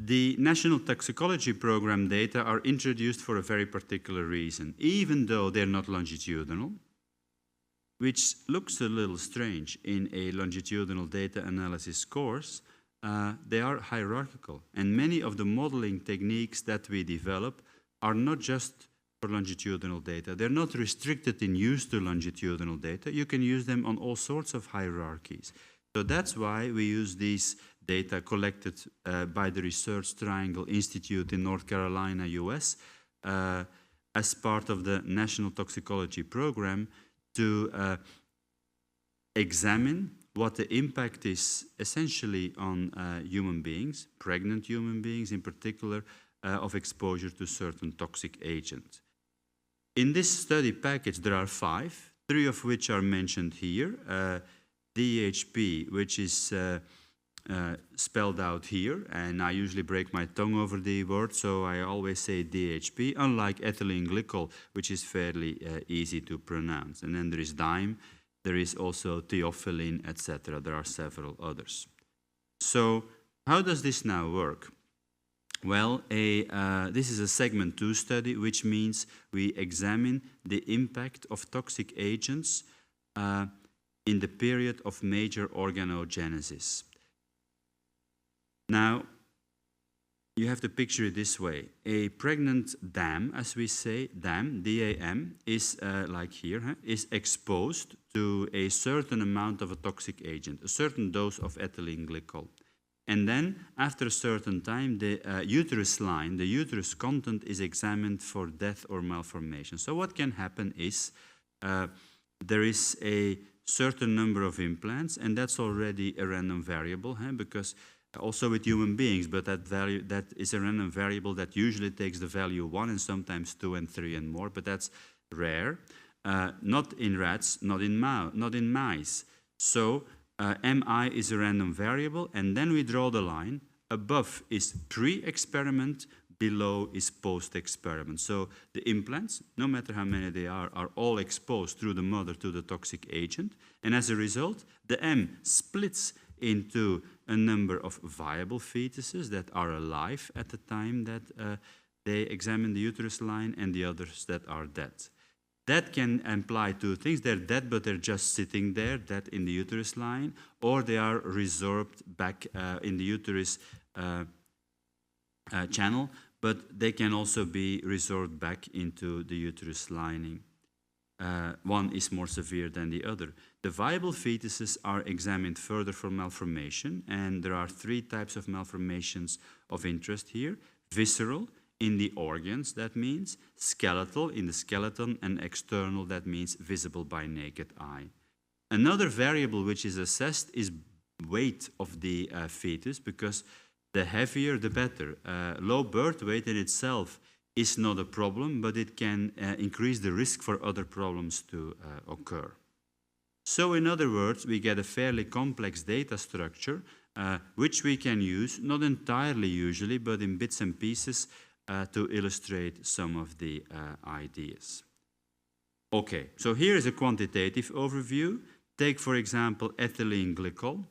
the National Toxicology Program data are introduced for a very particular reason, even though they're not longitudinal, which looks a little strange in a longitudinal data analysis course. They are hierarchical, and many of the modeling techniques that we develop are not just for longitudinal data. They're not restricted in use to longitudinal data. You can use them on all sorts of hierarchies. So that's why we use these data collected by the Research Triangle Institute in North Carolina, US, as part of the National Toxicology Program to examine what the impact is essentially on human beings, pregnant human beings in particular, of exposure to certain toxic agents. In this study package, there are 5, 3 of which are mentioned here. DHP, which is spelled out here, and I usually break my tongue over the word, so I always say DHP, unlike ethylene glycol, which is fairly easy to pronounce. And then there is DIME, there is also theophylline, etc. There are several others. So how does this now work? Well, this is a segment 2 study, which means we examine the impact of toxic agents in the period of major organogenesis. Now, you have to picture it this way. A pregnant dam, as we say, dam, D-A-M, is, like here, is exposed to a certain amount of a toxic agent, a certain dose of ethylene glycol. And then, after a certain time, the uterus line, the uterus content is examined for death or malformation. So what can happen is there is a certain number of implants, and that's already a random variable, because also with human beings, but that is a random variable that usually takes the value 1 and sometimes 2 and 3 and more, but that's rare. Not in rats, not in mice. So MI is a random variable, and then we draw the line. Above is pre-experiment, below is post-experiment. So the implants, no matter how many they are all exposed through the mother to the toxic agent, and as a result, the M splits into a number of viable fetuses that are alive at the time that they examine the uterus line, and the others that are dead. That can imply 2 things. They're dead, but they're just sitting there, dead in the uterus line, or they are resorbed back in the uterus channel, but they can also be resorbed back into the uterus lining. One is more severe than the other. The viable fetuses are examined further for malformation, and there are 3 types of malformations of interest here. Visceral, in the organs, that means. Skeletal, in the skeleton, and external, that means visible by naked eye. Another variable which is assessed is weight of the fetus, because the heavier the better. Low birth weight in itself is not a problem, but it can increase the risk for other problems to occur. So in other words, we get a fairly complex data structure, which we can use, not entirely usually, but in bits and pieces to illustrate some of the ideas. Okay, so here is a quantitative overview. Take, for example, ethylene glycol.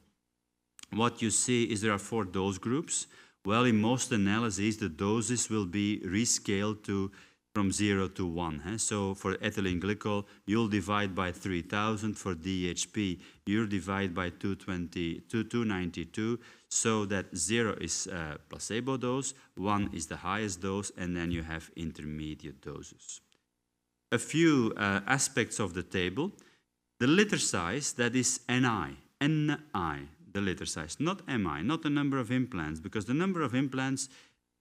What you see is there are 4 dose groups. Well, in most analyses, the doses will be rescaled to from 0 to 1. So for ethylene glycol, you'll divide by 3,000. For DHP, you'll divide by 292, so that 0 is placebo dose, 1 is the highest dose, and then you have intermediate doses. A few aspects of the table. The litter size, that is NI, the litter size, not MI, not the number of implants, because the number of implants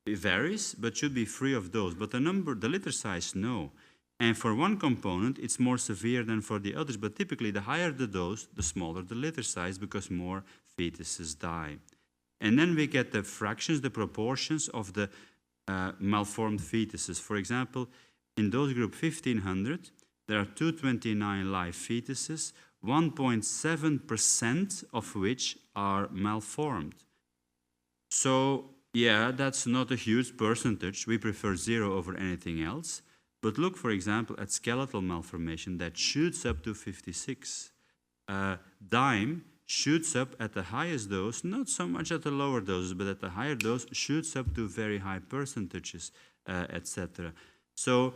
varies, but should be free of those. But the litter size, no. And for one component, it's more severe than for the others, but typically the higher the dose, the smaller the litter size, because more fetuses die. And then we get the fractions, the proportions of the malformed fetuses. For example, in dose group 1500, there are 229 live fetuses, 1.7% of which are malformed. So, yeah, that's not a huge percentage. We prefer 0 over anything else. But look, for example, at skeletal malformation that shoots up to 56. DIME shoots up at the highest dose, not so much at the lower doses, but at the higher dose, shoots up to very high percentages, etc. So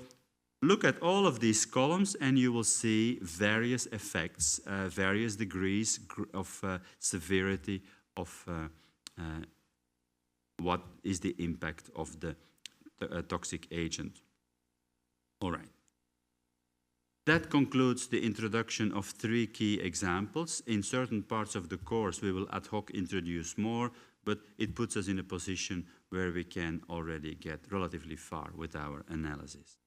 look at all of these columns and you will see various effects, various degrees of severity of what is the impact of the toxic agent. All right. That concludes the introduction of 3 key examples. In certain parts of the course, we will ad hoc introduce more, but it puts us in a position where we can already get relatively far with our analysis.